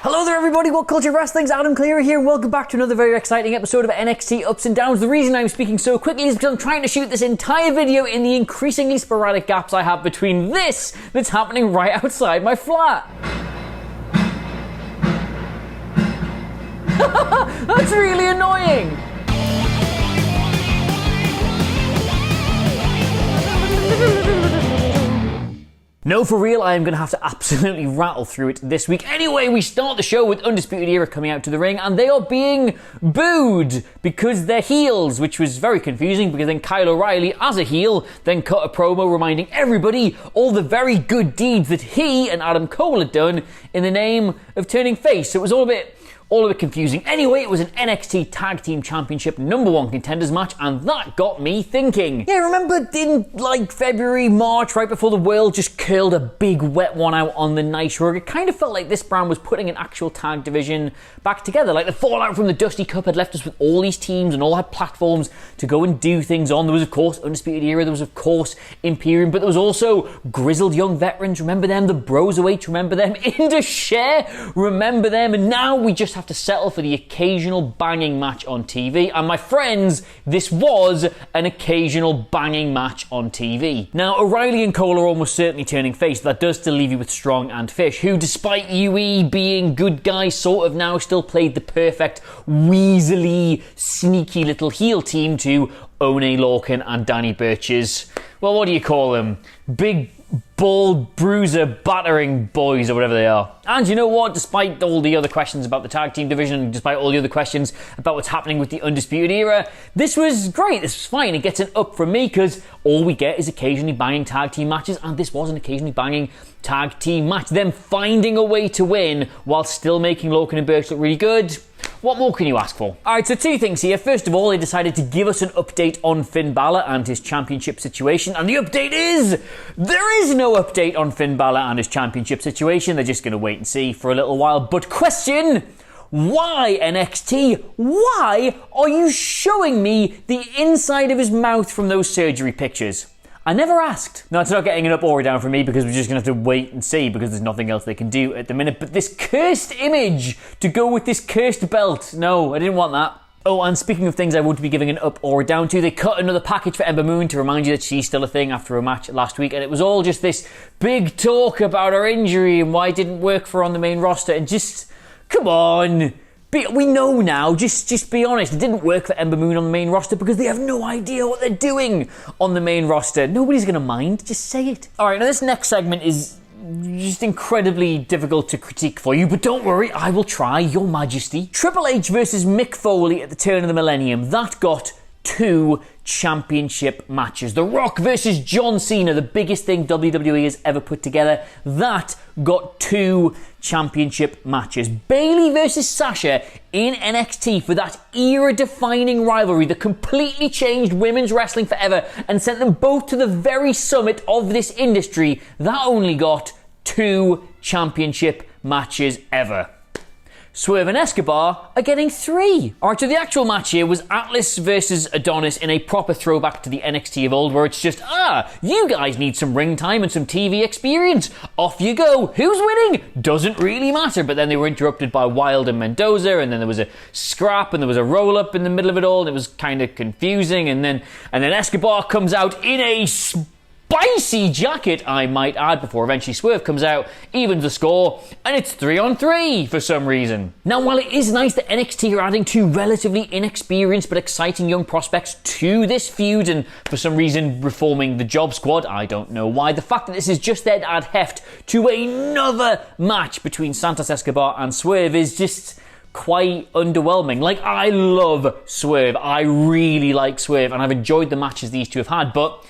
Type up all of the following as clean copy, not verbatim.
Hello there everybody, WhatCulture Wrestling's Adam Clery here. Welcome back to another very exciting episode of NXT Ups and Downs. The reason I'm speaking so quickly is because I'm trying to shoot this entire video in the increasingly sporadic gaps I have between this that's happening right outside my flat. That's really annoying. No, for real, I am going to have to absolutely rattle through it this week. Anyway, we start the show with Undisputed Era coming out to the ring, and they are being booed because they're heels, which was very confusing because then Kyle O'Reilly, as a heel, then cut a promo reminding everybody all the very good deeds that he and Adam Cole had done in the name of turning face. So it was all a bit confusing. Anyway, it was an NXT Tag Team Championship #1 contenders match, and that got me thinking. Yeah, remember in like February, March, right before the world just curled a big wet one out on the nice rug? It kind of felt like this brand was putting an actual tag division back together. Like the fallout from the Dusty Cup had left us with all these teams and all had platforms to go and do things on. There was, of course, Undisputed Era. There was, of course, Imperium. But there was also grizzled young veterans. Remember them? The Broserweights. Remember them? Indus-Sher. Remember them? And now we just have to settle for the occasional banging match on TV. And my friends, this was an occasional banging match on TV. Now, O'Reilly and Cole are almost certainly turning face. That does still leave you with Strong and Fish, who, despite UE being good guys, sort of now still played the perfect, weaselly, sneaky little heel team to One Lorcan and Danny Burch's, well, what do you call them? Big, bald, bruiser, battering boys or whatever they are. And you know what? Despite all the other questions about the tag team division, despite all the other questions about what's happening with the Undisputed Era, this was great. This was fine. It gets an up from me because all we get is occasionally banging tag team matches, and this was an occasionally banging tag team match. Them finding a way to win while still making Lorcan and Burch look really good. What more can you ask for? Alright, so two things here. First of all, they decided to give us an update on Finn Balor and his championship situation, and the update is there is no update on Finn Balor and his championship situation. They're just going to wait and see for a little while. But question, why NXT? Why are you showing me the inside of his mouth from those surgery pictures? I never asked. No, it's not getting an up or a down for me because we're just going to have to wait and see because there's nothing else they can do at the minute. But this cursed image to go with this cursed belt. No, I didn't want that. Oh, and speaking of things I won't be giving an up or a down to, they cut another package for Ember Moon to remind you that she's still a thing after a match last week. And it was all just this big talk about her injury and why it didn't work for her on the main roster. And just, come on. We know now, just be honest, it didn't work for Ember Moon on the main roster because they have no idea what they're doing on the main roster. Nobody's going to mind, just say it. Alright, now this next segment is just incredibly difficult to critique for you, but don't worry, I will try, Your Majesty. Triple H versus Mick Foley at the turn of the millennium, that got 2 championship matches. The Rock versus John Cena, the biggest thing WWE has ever put together, that got 2 championship matches. Bayley versus Sasha in NXT for that era-defining rivalry that completely changed women's wrestling forever and sent them both to the very summit of this industry, that only got 2 championship matches ever. Swerve and Escobar are getting 3. Alright, so the actual match here was Atlas versus Adonis in a proper throwback to the NXT of old, where it's just, you guys need some ring time and some TV experience. Off you go. Who's winning? Doesn't really matter. But then they were interrupted by Wilde and Mendoza, and then there was a scrap, and there was a roll-up in the middle of it all, and it was kind of confusing, and then Escobar comes out in a spicy jacket, I might add, before eventually Swerve comes out, evens the score, and it's 3-on-3 for some reason. Now, while it is nice that NXT are adding 2 relatively inexperienced but exciting young prospects to this feud, and for some reason reforming the Job Squad, I don't know why, the fact that this is just there to add heft to another match between Santos Escobar and Swerve is just quite underwhelming. Like, I love Swerve. I really like Swerve, and I've enjoyed the matches these two have had, but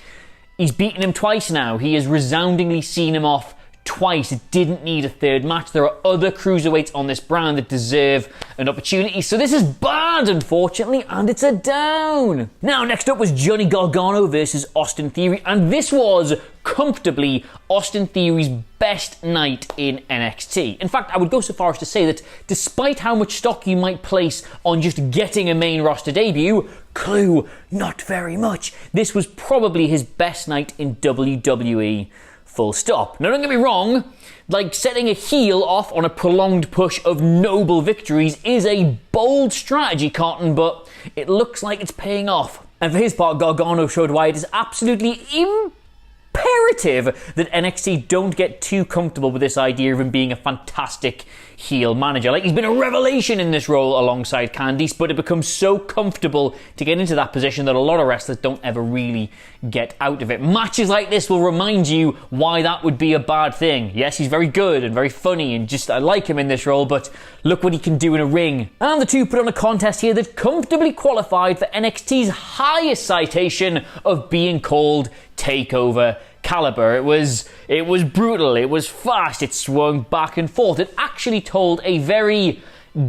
he's beaten him twice now. He has resoundingly seen him off twice. It didn't need a third match. There are other cruiserweights on this brand that deserve an opportunity. So this is bad, unfortunately, and it's a down. Now, next up was Johnny Gargano versus Austin Theory, and this was comfortably Austin Theory's best night in NXT. In fact, I would go so far as to say that despite how much stock you might place on just getting a main roster debut, clue, not very much. This was probably his best night in WWE full stop. Now don't get me wrong, like setting a heel off on a prolonged push of noble victories is a bold strategy, Cotton, but it looks like it's paying off. And for his part, Gargano showed why it is absolutely imperative that NXT don't get too comfortable with this idea of him being a fantastic heel manager. Like, he's been a revelation in this role alongside Candice, but it becomes so comfortable to get into that position that a lot of wrestlers don't ever really get out of it. Matches like this will remind you why that would be a bad thing. Yes, he's very good and very funny, and just I like him in this role, but look what he can do in a ring. And the two put on a contest here that comfortably qualified for NXT's highest citation of being called Takeover caliber. It was brutal, it was fast, it swung back and forth. It actually told a very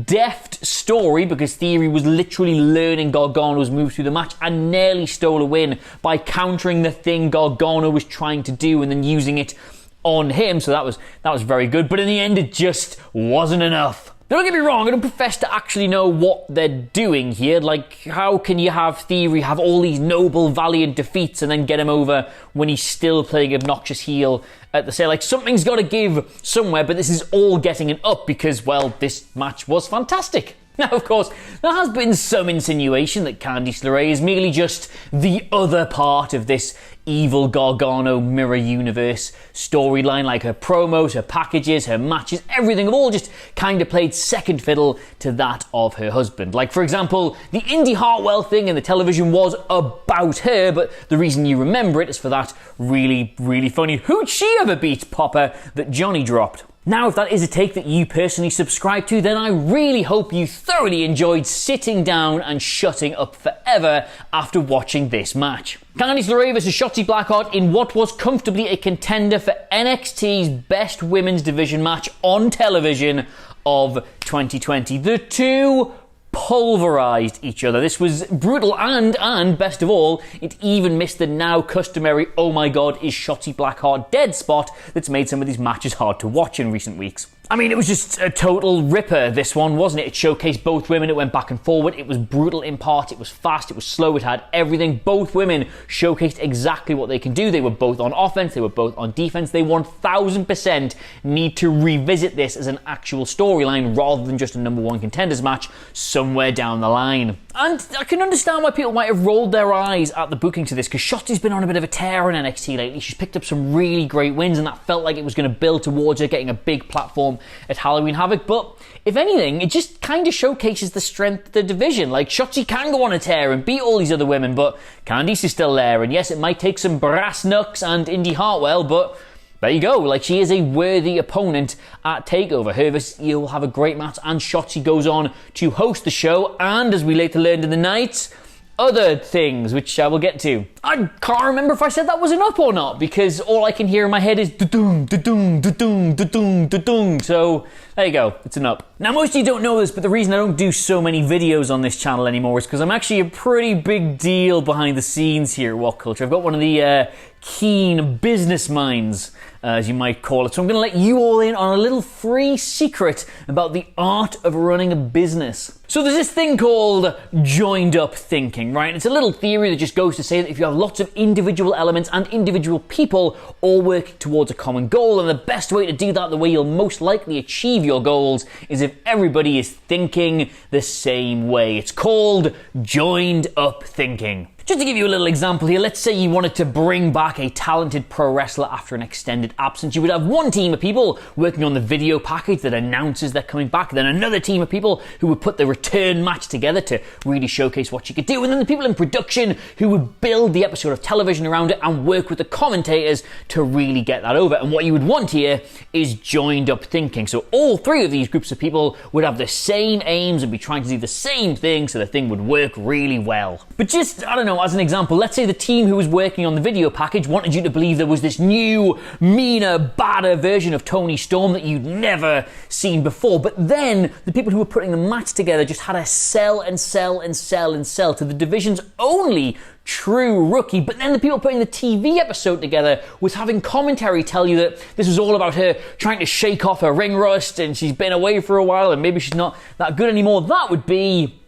deft story because Theory was literally learning Gargano's moves through the match and nearly stole a win by countering the thing Gargano was trying to do and then using it on him. So that was very good, but in the end it just wasn't enough. Now, don't get me wrong, I don't profess to actually know what they're doing here. Like, how can you have Theory have all these noble, valiant defeats and then get him over when he's still playing obnoxious heel at the sale? Like, something's got to give somewhere, but this is all getting an up because, well, this match was fantastic. Now, of course, there has been some insinuation that Candice LeRae is merely just the other part of this evil Gargano mirror universe storyline. Like, her promos, her packages, her matches, everything have all just kind of played second fiddle to that of her husband. Like, for example, the Indy Hartwell thing in the television was about her, but the reason you remember it is for that really, really funny "who'd she ever beat" popper that Johnny dropped. Now, if that is a take that you personally subscribe to, then I really hope you thoroughly enjoyed sitting down and shutting up forever after watching this match. Candice LeRae vs Shotzi Blackheart in what was comfortably a contender for NXT's best women's division match on television of 2020. The two pulverized each other. This was brutal and best of all, it even missed the now customary "oh my god, is Shotzi Blackheart dead" spot that's made some of these matches hard to watch in recent weeks. I mean, it was just a total ripper, this one, wasn't it? It showcased both women, it went back and forward, it was brutal in part, it was fast, it was slow, it had everything. Both women showcased exactly what they can do. They were both on offense, they were both on defense. They 1000% need to revisit this as an actual storyline rather than just a number one contenders match somewhere down the line. And I can understand why people might have rolled their eyes at the booking to this, because Shotzi's been on a bit of a tear in NXT lately. She's picked up some really great wins, and that felt like it was going to build towards her getting a big platform at Halloween Havoc. But if anything, it just kind of showcases the strength of the division. Like, Shotzi can go on a tear and beat all these other women, but Candice is still there. And yes, it might take some brass knucks and Indy Hartwell, but there you go. Like, she is a worthy opponent at TakeOver. Her versus Io will have a great match, and Shotzi goes on to host the show, and as we later learned in the night, other things, which I will get to. I can't remember if I said that was an up or not, because all I can hear in my head is da-doom, da-doom, da-doom, da-doom, da-doom. So there you go, it's an up. Now, most of you don't know this, but the reason I don't do so many videos on this channel anymore is because I'm actually a pretty big deal behind the scenes here at WhatCulture. I've got one of the keen business minds, as you might call it. So I'm going to let you all in on a little free secret about the art of running a business. So there's this thing called joined up thinking, right? It's a little theory that just goes to say that if you have lots of individual elements and individual people all working towards a common goal, and the best way to do that, the way you'll most likely achieve your goals, is if everybody is thinking the same way. It's called joined up thinking. Just to give you a little example here, let's say you wanted to bring back a talented pro wrestler after an extended absence. You would have one team of people working on the video package that announces they're coming back, then another team of people who would put the return match together to really showcase what you could do, and then the people in production who would build the episode of television around it and work with the commentators to really get that over. And what you would want here is joined up thinking. So all three of these groups of people would have the same aims and be trying to do the same thing so the thing would work really well. But just, I don't know, as an example, let's say the team who was working on the video package wanted you to believe there was this new, meaner, badder version of Toni Storm that you'd never seen before. But then the people who were putting the match together just had to sell and sell and sell and sell to the division's only true rookie. But then the people putting the TV episode together was having commentary tell you that this was all about her trying to shake off her ring rust and she's been away for a while and maybe she's not that good anymore. That would be,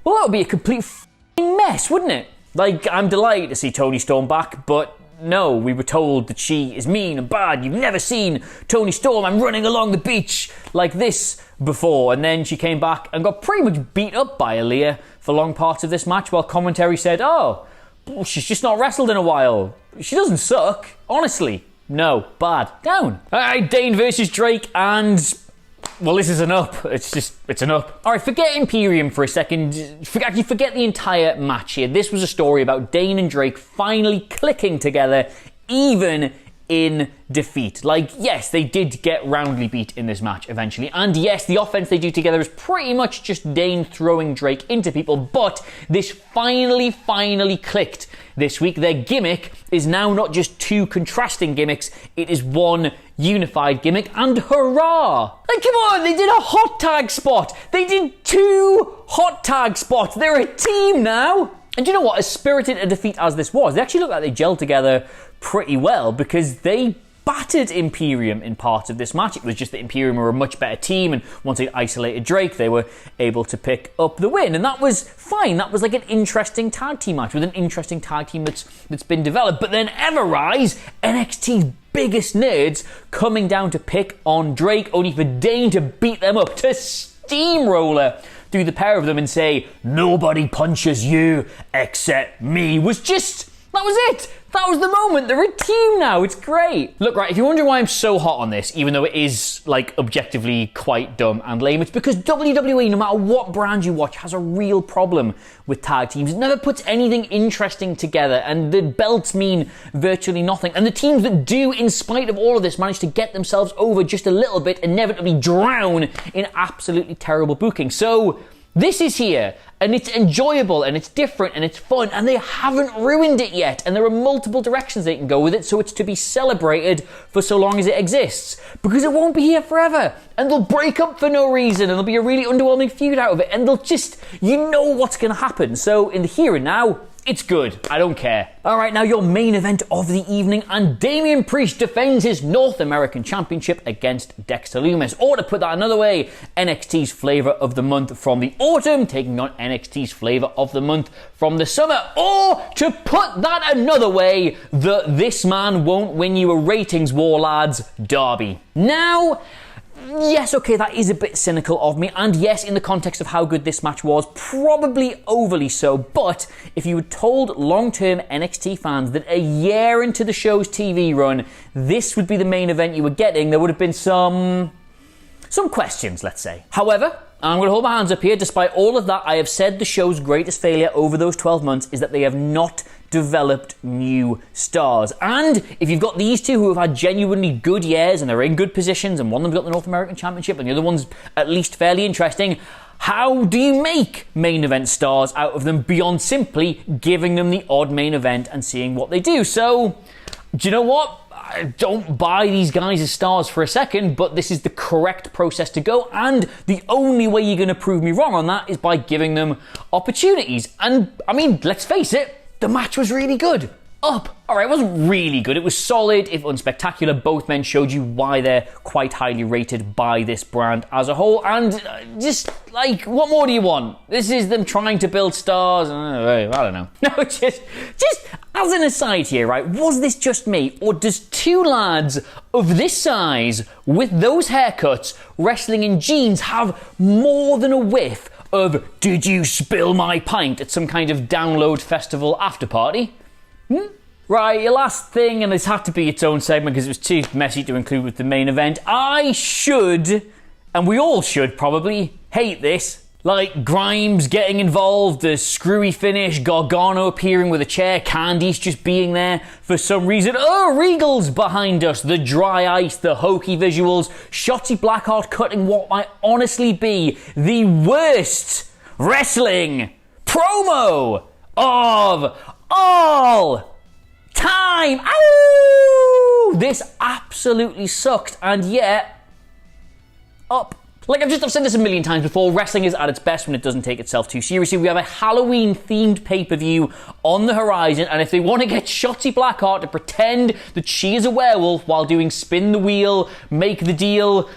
well, that would be a complete mess, wouldn't it? Like, I'm delighted to see Toni Storm back, but no, we were told that she is mean and bad. You've never seen Toni Storm. I'm running along the beach like this before. And then she came back and got pretty much beat up by Aaliyah for long parts of this match, while commentary said, oh, she's just not wrestled in a while. She doesn't suck. Honestly, no, bad. Down. All right, Dane versus Drake, and well, this is an up. It's an up. All right, forget Imperium for a second. Forget the entire match here. This was a story about Dane and Drake finally clicking together, even in defeat. Like, yes, they did get roundly beat in this match eventually, and yes, the offense they do together is pretty much just Dane throwing Drake into people, but this finally clicked this week. Their gimmick is now not just two contrasting gimmicks, it is one unified gimmick, and hurrah! Like, come on, they did a hot tag spot! They did 2 hot tag spots! They're a team now! And you know what, as spirited a defeat as this was, they actually look like they gelled together pretty well, because they battered Imperium in parts of this match. It was just that Imperium were a much better team, and once they isolated Drake, they were able to pick up the win, and that was fine. That was like an interesting tag team match with an interesting tag team that's been developed. But then Everrise, NXT's biggest nerds, coming down to pick on Drake, only for Dane to beat them up, to steamroller through the pair of them and say, nobody punches you except me, that was it. That was the moment. They're a team now. It's great. Look, right, if you're wondering why I'm so hot on this, even though it is, like, objectively quite dumb and lame, it's because WWE, no matter what brand you watch, has a real problem with tag teams. It never puts anything interesting together, and the belts mean virtually nothing. And the teams that do, in spite of all of this, manage to get themselves over just a little bit, inevitably drown in absolutely terrible booking. So this is here, and it's enjoyable, and it's different, and it's fun, and they haven't ruined it yet, and there are multiple directions they can go with it, so it's to be celebrated for so long as it exists, because it won't be here forever, and they'll break up for no reason, and there'll be a really underwhelming feud out of it, and they'll just, you know what's going to happen. So in the here and now, it's good. I don't care. Alright, now your main event of the evening, and Damien Priest defends his North American Championship against Dexter Loomis. Or to put that another way, NXT's Flavor of the Month from the autumn taking on NXT's Flavor of the Month from the summer. Or to put that another way, the This Man Won't Win You a Ratings War Lads derby. Now, yes, okay, that is a bit cynical of me, and yes, in the context of how good this match was, probably overly so, but if you had told long-term NXT fans that a year into the show's TV run, this would be the main event you were getting, there would have been some questions, let's say. However, I'm going to hold my hands up here, despite all of that, I have said the show's greatest failure over those 12 months is that they have not developed new stars. And if you've got these two who have had genuinely good years and they're in good positions, and one of them's got the North American Championship and the other one's at least fairly interesting, how do you make main event stars out of them beyond simply giving them the odd main event and seeing what they do? So, do you know what? I don't buy these guys as stars for a second, but this is the correct process to go, and the only way you're going to prove me wrong on that is by giving them opportunities. And, I mean, let's face it, the match was really good. Up. Alright, it wasn't really good. It was solid, if unspectacular. Both men showed you why they're quite highly rated by this brand as a whole. And just, like, what more do you want? This is them trying to build stars. I don't know. No, just as an aside here, right? Was this just me? Or does two lads of this size, with those haircuts, wrestling in jeans, have more than a whiff of "did you spill my pint" at some kind of download festival after party? Right, your last thing, and this had to be its own segment because it was too messy to include with the main event. I should, and we all should probably, hate this. Like Grimes getting involved, the screwy finish, Gargano appearing with a chair, Candice just being there for some reason. Oh, Regal's behind us, the dry ice, the hokey visuals, Shotzi Blackheart cutting what might honestly be the worst wrestling promo of all time. Ow! This absolutely sucked, and yet, up. Like, I've said this a million times before, wrestling is at its best when it doesn't take itself too seriously. We have a Halloween-themed pay-per-view on the horizon, and if they want to get Shotzi Blackheart to pretend that she is a werewolf while doing spin the wheel, make the deal,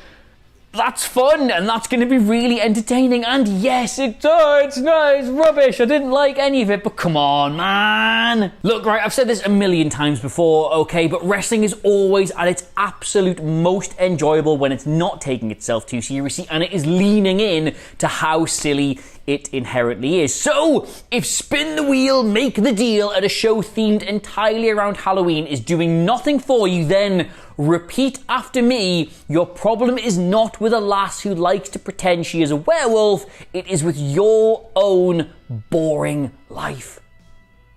that's fun, and that's going to be really entertaining. And yes, it's rubbish. I didn't like any of it, but come on, man. Look, right, I've said this a million times before, okay, but wrestling is always at its absolute most enjoyable when it's not taking itself too seriously and it is leaning in to how silly it inherently is. So, if Spin the Wheel, Make the Deal at a show themed entirely around Halloween is doing nothing for you, then repeat after me. Your problem is not with a lass who likes to pretend she is a werewolf, it is with your own boring life.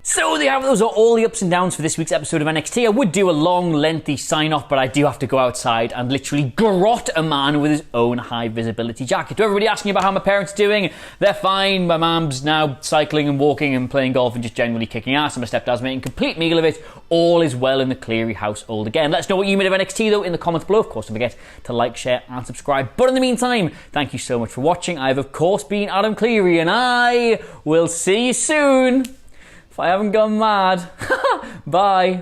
So there you have it. Those are all the ups and downs for this week's episode of NXT. I would do a long, lengthy sign-off, but I do have to go outside and literally garrote a man with his own high-visibility jacket. To everybody asking about how my parents are doing, they're fine. My mum's now cycling and walking and playing golf and just generally kicking ass, and my stepdad's making complete meal of it. All is well in the Clery household again. Let us know what you made of NXT, though, in the comments below. Of course, don't forget to like, share, and subscribe. But in the meantime, thank you so much for watching. I've, of course, been Adam Clery, and I will see you soon. If I haven't gone mad. Bye.